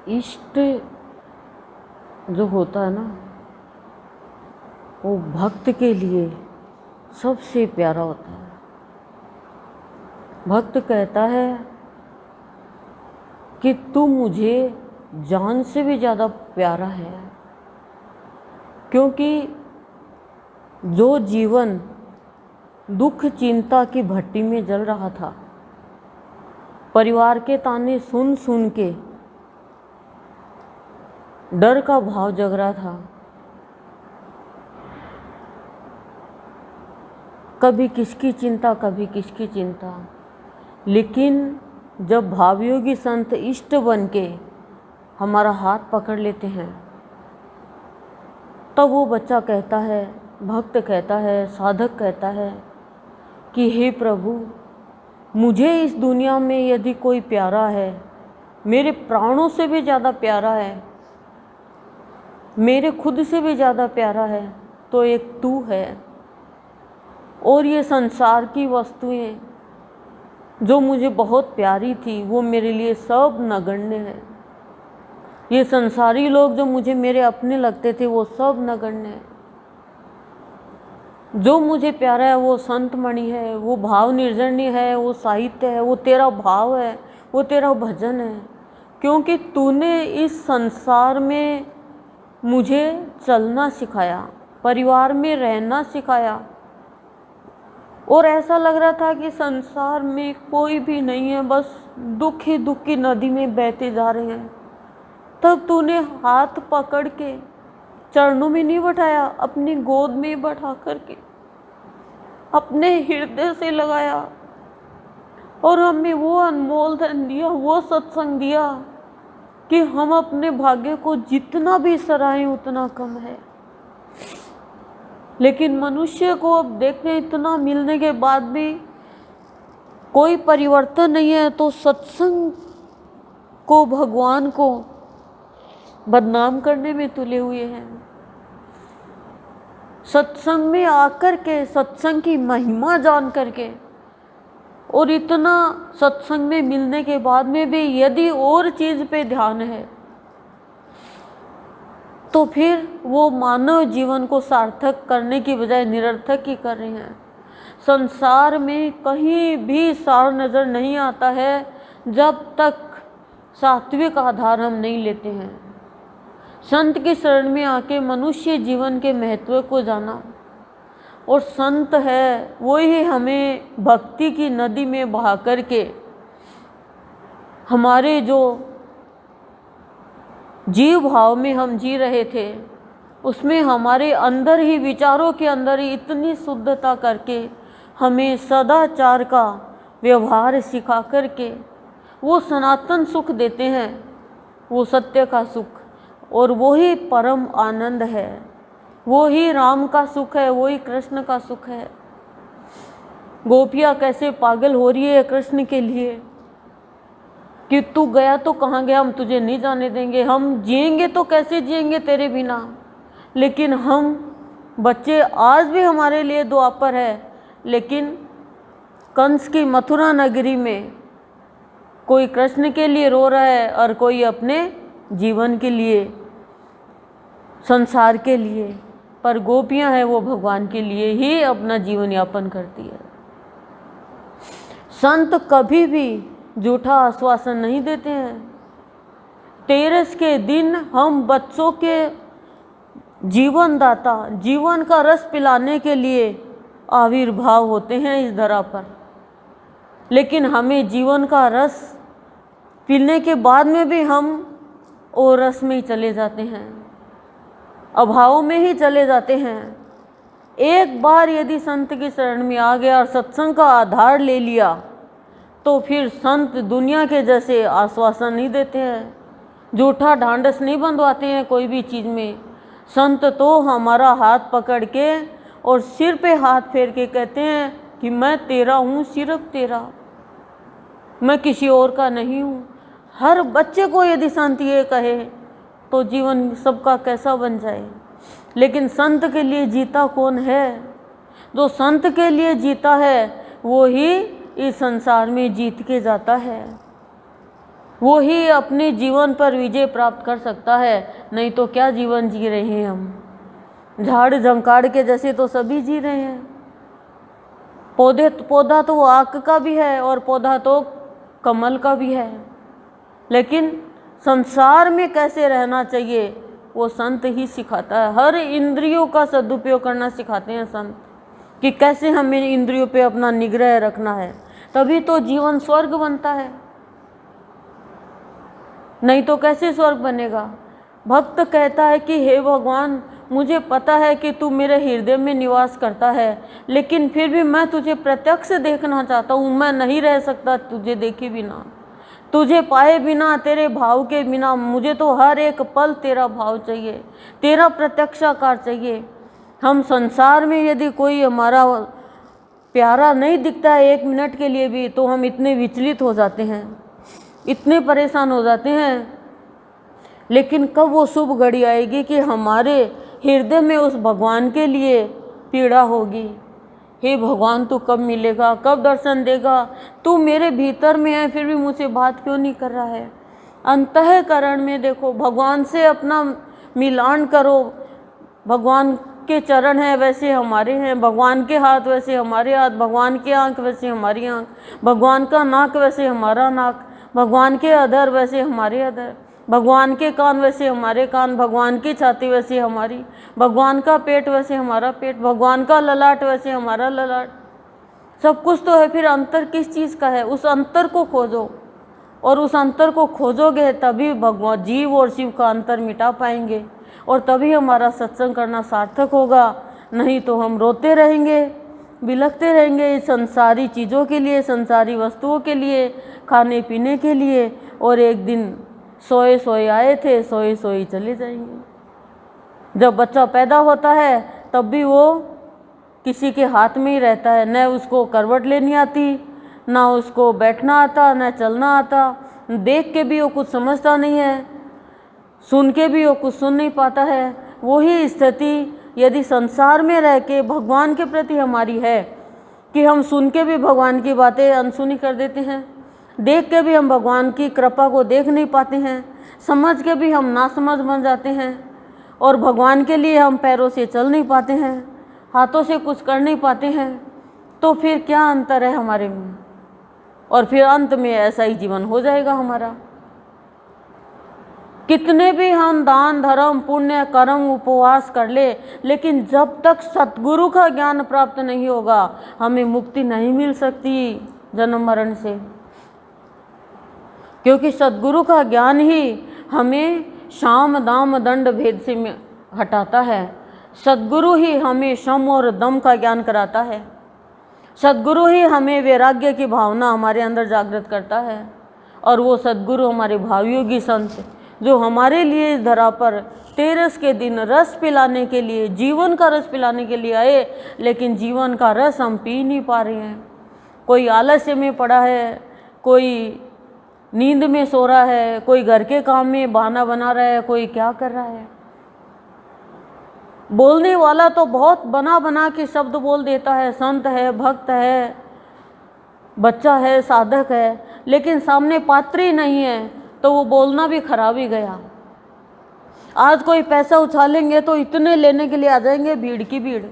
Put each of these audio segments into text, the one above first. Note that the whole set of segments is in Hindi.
इष्ट जो होता है ना, वो भक्त के लिए सबसे प्यारा होता है। भक्त कहता है कि तू मुझे जान से भी ज़्यादा प्यारा है, क्योंकि जो जीवन दुख चिंता की भट्टी में जल रहा था, परिवार के ताने सुन सुन के डर का भाव जग रहा था, कभी किसकी चिंता कभी किसकी चिंता। लेकिन जब भावयोगी संत इष्ट बन के हमारा हाथ पकड़ लेते हैं, तब वो बच्चा कहता है, भक्त कहता है, साधक कहता है कि हे प्रभु, मुझे इस दुनिया में यदि कोई प्यारा है, मेरे प्राणों से भी ज़्यादा प्यारा है, मेरे खुद से भी ज़्यादा प्यारा है, तो एक तू है। और ये संसार की वस्तुएं जो मुझे बहुत प्यारी थी, वो मेरे लिए सब नगण्य है। ये संसारी लोग जो मुझे मेरे अपने लगते थे, वो सब नगण्य है। जो मुझे प्यारा है वो संत मणि है, वो भाव निर्जन्य है, वो साहित्य है, वो तेरा भाव है, वो तेरा भजन है। क्योंकि तूने इस संसार में मुझे चलना सिखाया, परिवार में रहना सिखाया, और ऐसा लग रहा था कि संसार में कोई भी नहीं है, बस दुख ही दुख की नदी में बहते जा रहे हैं। तब तूने हाथ पकड़ के चरणों में नहीं बैठाया, अपनी गोद में बैठा करके अपने हृदय से लगाया, और हमें वो अनमोल धन दिया, वो सत्संग दिया कि हम अपने भाग्य को जितना भी सराहें उतना कम है। लेकिन मनुष्य को अब देखने इतना मिलने के बाद भी कोई परिवर्तन नहीं है, तो सत्संग को, भगवान को बदनाम करने में तुले हुए हैं। सत्संग में आकर के, सत्संग की महिमा जान करके, और इतना सत्संग में मिलने के बाद में भी यदि और चीज़ पे ध्यान है, तो फिर वो मानव जीवन को सार्थक करने की बजाय निरर्थक ही कर रहे हैं। संसार में कहीं भी सार नज़र नहीं आता है जब तक सात्विक आधार हम नहीं लेते हैं। संत की शरण में आके मनुष्य जीवन के महत्व को जाना, और संत है वही हमें भक्ति की नदी में बहा करके हमारे जो जीव भाव में हम जी रहे थे, उसमें हमारे अंदर ही, विचारों के अंदर ही इतनी शुद्धता करके हमें सदाचार का व्यवहार सिखा करके वो सनातन सुख देते हैं, वो सत्य का सुख, और वही परम आनंद है, वही राम का सुख है, वही कृष्ण का सुख है। गोपियाँ कैसे पागल हो रही है कृष्ण के लिए कि तू गया तो कहाँ गया, हम तुझे नहीं जाने देंगे, हम जिएंगे तो कैसे जिएंगे तेरे बिना। लेकिन हम बच्चे, आज भी हमारे लिए द्वापर है, लेकिन कंस की मथुरा नगरी में कोई कृष्ण के लिए रो रहा है और कोई अपने जीवन के लिए, संसार के लिए, पर गोपियां हैं वो भगवान के लिए ही अपना जीवन यापन करती है। संत कभी भी झूठा आश्वासन नहीं देते हैं। तेरस के दिन हम बच्चों के जीवन दाता, जीवन का रस पिलाने के लिए आविर्भाव होते हैं इस धरा पर, लेकिन हमें जीवन का रस पीने के बाद में भी हम और रस में ही चले जाते हैं, अभाव में ही चले जाते हैं। एक बार यदि संत की शरण में आ गया और सत्संग का आधार ले लिया, तो फिर संत दुनिया के जैसे आश्वासन नहीं देते हैं, झूठा ढांढस नहीं बंधवाते हैं कोई भी चीज़ में। संत तो हमारा हाथ पकड़ के और सिर पे हाथ फेर के कहते हैं कि मैं तेरा हूँ, सिर्फ तेरा, मैं किसी और का नहीं हूँ। हर बच्चे को यदि संत ये कहे तो जीवन सबका कैसा बन जाए। लेकिन संत के लिए जीता कौन है? जो संत के लिए जीता है वो ही इस संसार में जीत के जाता है। वो ही अपने जीवन पर विजय प्राप्त कर सकता है, नहीं तो क्या जीवन जी रहे हैं हम। झाड़ झंकाड़ के जैसे तो सभी जी रहे हैं। पौधा तो आक का भी है और पौधा तो कमल का भी है, लेकिन संसार में कैसे रहना चाहिए वो संत ही सिखाता है। हर इंद्रियों का सदुपयोग करना सिखाते हैं संत, कि कैसे हमें इंद्रियों पे अपना निग्रह रखना है, तभी तो जीवन स्वर्ग बनता है, नहीं तो कैसे स्वर्ग बनेगा। भक्त कहता है कि हे भगवान, मुझे पता है कि तू मेरे हृदय में निवास करता है, लेकिन फिर भी मैं तुझे प्रत्यक्ष देखना चाहता हूँ। मैं नहीं रह सकता तुझे देखे बिना, तुझे पाए बिना, तेरे भाव के बिना। मुझे तो हर एक पल तेरा भाव चाहिए, तेरा प्रत्यक्षाकार चाहिए। हम संसार में यदि कोई हमारा प्यारा नहीं दिखता है 1 मिनट के लिए भी, तो हम इतने विचलित हो जाते हैं, इतने परेशान हो जाते हैं। लेकिन कब वो शुभ घड़ी आएगी कि हमारे हृदय में उस भगवान के लिए पीड़ा होगी। हे भगवान, तू कब मिलेगा, कब दर्शन देगा, तू मेरे भीतर में है फिर भी मुझसे बात क्यों नहीं कर रहा है। अंतःकरण में देखो, भगवान से अपना मिलान करो। भगवान के चरण हैं वैसे हमारे हैं, भगवान के हाथ वैसे हमारे हाथ, भगवान की आंख वैसे हमारी आंख, भगवान का नाक वैसे हमारा नाक, भगवान के अधर वैसे हमारे अधर, भगवान के कान वैसे हमारे कान, भगवान की छाती वैसे हमारी, भगवान का पेट वैसे हमारा पेट, भगवान का ललाट वैसे हमारा ललाट। सब कुछ तो है, फिर अंतर किस चीज़ का है? उस अंतर को खोजो, और उस अंतर को खोजोगे तभी भगवान जीव और शिव का अंतर मिटा पाएंगे, और तभी हमारा सत्संग करना सार्थक होगा। नहीं तो हम रोते रहेंगे, बिलखते रहेंगे इस संसारी चीज़ों के लिए, संसारी वस्तुओं के लिए, खाने पीने के लिए, और एक दिन सोए सोए आए थे, सोए सोए चले जाएंगे। जब बच्चा पैदा होता है तब भी वो किसी के हाथ में ही रहता है, न उसको करवट लेनी आती, ना उसको बैठना आता, न चलना आता, देख के भी वो कुछ समझता नहीं है, सुन के भी वो कुछ सुन नहीं पाता है। वही स्थिति यदि संसार में रह के भगवान के प्रति हमारी है कि हम सुन के भी भगवान की बातें अनसुनी कर देते हैं, देख के भी हम भगवान की कृपा को देख नहीं पाते हैं, समझ के भी हम नासमझ बन जाते हैं, और भगवान के लिए हम पैरों से चल नहीं पाते हैं, हाथों से कुछ कर नहीं पाते हैं, तो फिर क्या अंतर है हमारे में? और फिर अंत में ऐसा ही जीवन हो जाएगा हमारा। कितने भी हम दान धर्म पुण्य कर्म उपवास कर ले, लेकिन जब तक सतगुरु का ज्ञान प्राप्त नहीं होगा हमें मुक्ति नहीं मिल सकती जन्म मरण से, क्योंकि सतगुरु का ज्ञान ही हमें शाम दाम दंड भेद से हटाता है। सतगुरु ही हमें शम और दम का ज्ञान कराता है। सतगुरु ही हमें वैराग्य की भावना हमारे अंदर जागृत करता है, और वो सतगुरु हमारे भावयोगी संत जो हमारे लिए इस धरा पर तेरस के दिन रस पिलाने के लिए, जीवन का रस पिलाने के लिए आए, लेकिन जीवन का रस हम पी नहीं पा रहे हैं। कोई आलस्य में पड़ा है, कोई नींद में सो रहा है, कोई घर के काम में बहाना बना रहा है, कोई क्या कर रहा है। बोलने वाला तो बहुत बना बना के शब्द बोल देता है, संत है, भक्त है, बच्चा है, साधक है, लेकिन सामने पात्र ही नहीं है तो वो बोलना भी खराब ही गया। आज कोई पैसा उछालेंगे तो इतने लेने के लिए आ जाएंगे, भीड़ की भीड़,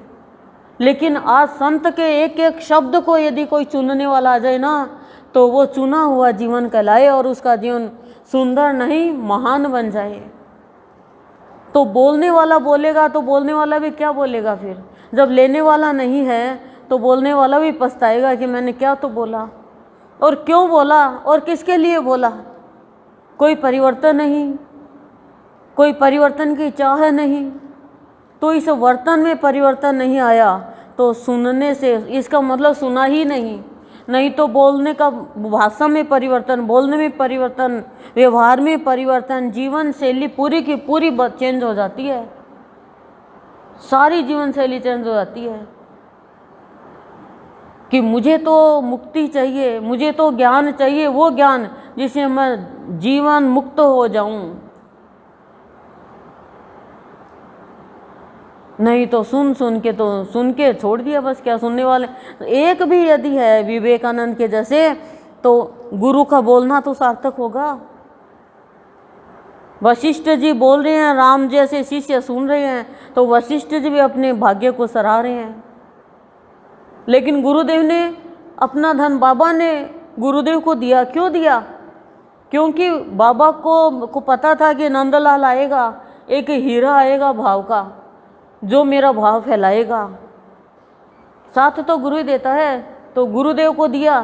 लेकिन आज संत के एक एक शब्द को यदि कोई चुनने वाला आ जाए ना, तो वो चुना हुआ जीवन कहलाए, और उसका जीवन सुंदर नहीं महान बन जाए। तो बोलने वाला बोलेगा तो बोलने वाला भी क्या बोलेगा फिर? जब लेने वाला नहीं है तो बोलने वाला भी पछताएगा कि मैंने क्या तो बोला, और क्यों बोला, और किसके लिए बोला। कोई परिवर्तन नहीं, कोई परिवर्तन की चाह नहीं, तो इस वर्तन में परिवर्तन नहीं आया तो सुनने से इसका मतलब सुना ही नहीं। नहीं तो बोलने का भाषा में परिवर्तन, बोलने में परिवर्तन, व्यवहार में परिवर्तन, जीवन शैली पूरी की पूरी चेंज हो जाती है, सारी जीवन शैली चेंज हो जाती है। कि मुझे तो मुक्ति चाहिए, मुझे तो ज्ञान चाहिए, वो ज्ञान जिससे मैं जीवन मुक्त हो जाऊं। नहीं तो सुन के छोड़ दिया बस, क्या सुनने वाले। एक भी यदि है विवेकानंद के जैसे, तो गुरु का बोलना तो सार्थक होगा। वशिष्ठ जी बोल रहे हैं, राम जैसे शिष्य सुन रहे हैं, तो वशिष्ठ जी भी अपने भाग्य को सराह रहे हैं। लेकिन गुरुदेव ने अपना धन बाबा ने गुरुदेव को दिया। क्यों दिया? क्योंकि बाबा को पता था कि नंदलाल आएगा, एक हीरा आएगा भाव का, जो मेरा भाव फैलाएगा। साथ तो गुरु ही देता है, तो गुरुदेव को दिया।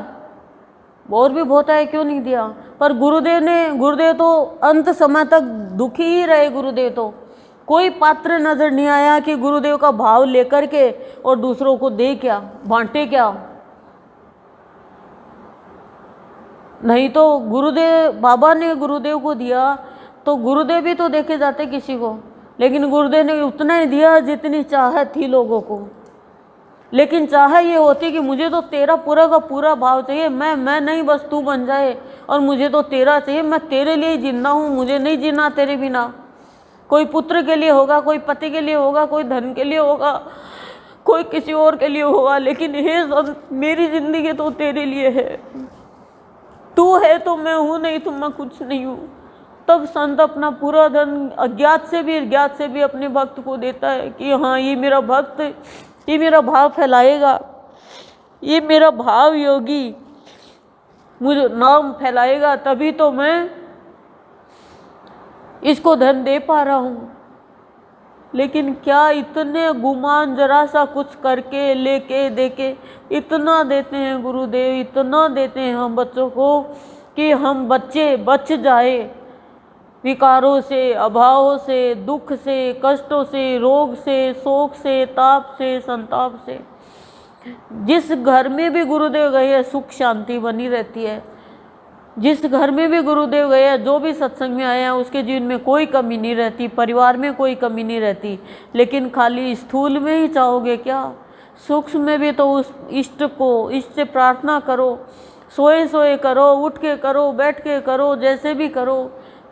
और भी बहुत है, क्यों नहीं दिया? पर गुरुदेव तो अंत समय तक दुखी ही रहे। गुरुदेव तो कोई पात्र नजर नहीं आया कि गुरुदेव का भाव लेकर के और दूसरों को दे क्या, बांटे क्या। नहीं तो बाबा ने गुरुदेव को दिया तो गुरुदेव भी तो देखे जाते किसी को, लेकिन गुरुदेव ने उतना ही दिया जितनी चाहत थी लोगों को। लेकिन चाह ये होती कि मुझे तो तेरा पूरा का पूरा भाव चाहिए, मैं नहीं, बस तू बन जाए, और मुझे तो तेरा चाहिए, मैं तेरे लिए ही जिंदा हूँ, मुझे नहीं जीना तेरे बिना। कोई पुत्र के लिए होगा, कोई पति के लिए होगा, कोई धन के लिए होगा, कोई किसी और के लिए होगा, लेकिन हे संत, मेरी जिंदगी तो तेरे लिए है। तू है तो मैं हूँ, नहीं तो मैं कुछ नहीं हूँ। तब संत अपना पूरा धन अज्ञात से भी अपने भक्त को देता है कि हाँ, ये मेरा भक्त, ये मेरा भाव फैलाएगा, ये मेरा भाव योगी मुझे नाम फैलाएगा, तभी तो मैं इसको धन दे पा रहा हूँ। लेकिन क्या इतने गुमान जरा सा कुछ करके लेके देके इतना देते हैं गुरुदेव, इतना देते हैं हम बच्चों को कि हम बच्चे बच जाए विकारों से, अभावों से, दुख से, कष्टों से, रोग से, शोक से, ताप से, संताप से। जिस घर में भी गुरुदेव गए हैं सुख शांति बनी रहती है। जिस घर में भी गुरुदेव गए हैं, जो भी सत्संग में आए हैं, उसके जीवन में कोई कमी नहीं रहती, परिवार में कोई कमी नहीं रहती। लेकिन खाली स्थूल में ही चाहोगे क्या? सूक्ष्म में भी तो उस इष्ट से प्रार्थना करो, सोए सोए करो, उठ के करो, बैठ के करो, जैसे भी करो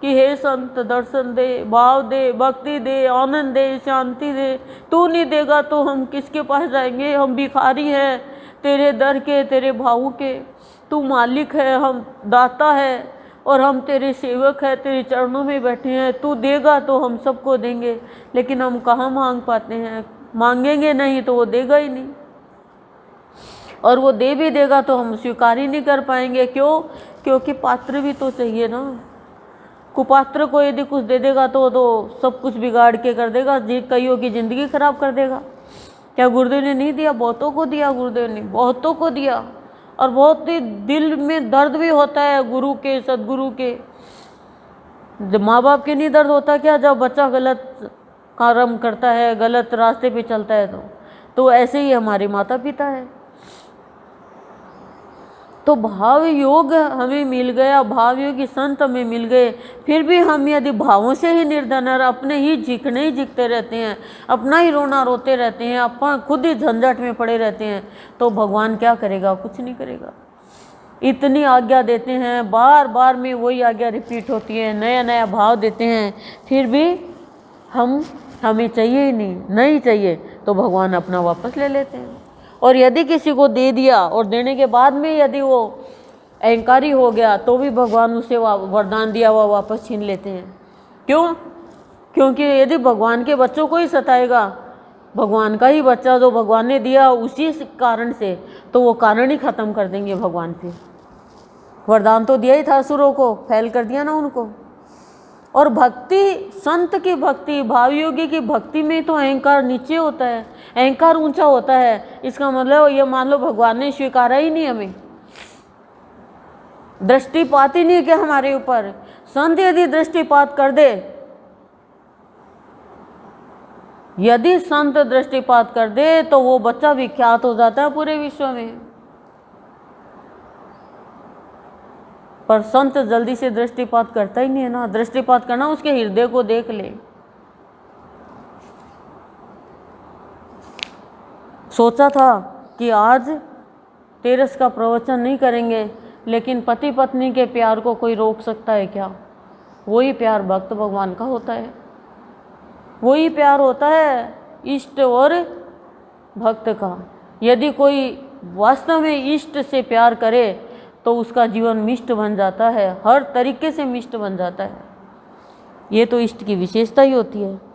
कि हे संत दर्शन दे, भाव दे, भक्ति दे, आनंद दे, शांति दे। तू नहीं देगा तो हम किसके पास जाएंगे? हम भिखारी हैं तेरे दर के, तेरे भावों के। तू मालिक है, हम दाता है, और हम तेरे सेवक हैं, तेरे चरणों में बैठे हैं। तू देगा तो हम सबको देंगे, लेकिन हम कहाँ मांग पाते हैं? मांगेंगे नहीं तो वो देगा ही नहीं, और वो दे भी देगा तो हम स्वीकार ही नहीं कर पाएंगे। क्यों? क्योंकि पात्र भी तो चाहिए ना। कुपात्र को यदि कुछ दे देगा तो सब कुछ बिगाड़ के कर देगा, कईयों की ज़िंदगी खराब कर देगा। क्या गुरुदेव ने नहीं दिया? बहुतों को दिया गुरुदेव ने, बहुतों को दिया। और बहुत ही दिल में दर्द भी होता है गुरु के, सदगुरु के। जब माँ बाप के नहीं दर्द होता क्या? जब बच्चा गलत कर्म करता है, गलत रास्ते पे चलता है तो ऐसे ही हमारे माता पिता है। तो भाव योग हमें मिल गया, भाव योगी संत हमें मिल गए, फिर भी हम यदि भावों से ही निर्धन है, अपने ही झिकते रहते हैं, अपना ही रोना रोते रहते हैं, अपन खुद ही झंझट में पड़े रहते हैं, तो भगवान क्या करेगा? कुछ नहीं करेगा। इतनी आज्ञा देते हैं, बार बार में वही आज्ञा रिपीट होती है, नया नया भाव देते हैं, फिर भी हमें चाहिए ही नहीं चाहिए, तो भगवान अपना वापस ले लेते हैं। और यदि किसी को दे दिया और देने के बाद में यदि वो अहंकारी हो गया, तो भी भगवान उसे वरदान दिया हुआ वापस छीन लेते हैं। क्यों? क्योंकि यदि भगवान के बच्चों को ही सताएगा, भगवान का ही बच्चा जो भगवान ने दिया उसी कारण से, तो वो कारण ही ख़त्म कर देंगे भगवान फिर। वरदान तो दिया ही था, असुरों को फैल कर दिया ना उनको। और भक्ति, संत की भक्ति, भावयोगी की भक्ति में तो अहंकार नीचे होता है, अहंकार ऊंचा होता है। इसका मतलब ये मान लो भगवान ने स्वीकारा ही नहीं, हमें दृष्टिपात ही नहीं किया हमारे ऊपर। संत यदि दृष्टिपात कर दे, यदि संत दृष्टिपात कर दे तो वो बच्चा विख्यात हो जाता है पूरे विश्व में। पर संत जल्दी से दृष्टिपात करता ही नहीं है ना। दृष्टिपात करना उसके हृदय को देख ले। सोचा था कि आज तेरस का प्रवचन नहीं करेंगे, लेकिन पति पत्नी के प्यार को कोई रोक सकता है क्या? वही प्यार भक्त भगवान का होता है, वही प्यार होता है इष्ट और भक्त का। यदि कोई वास्तव में इष्ट से प्यार करे तो उसका जीवन मिष्ट बन जाता है, हर तरीके से मिष्ट बन जाता है। ये तो इष्ट की विशेषता ही होती है।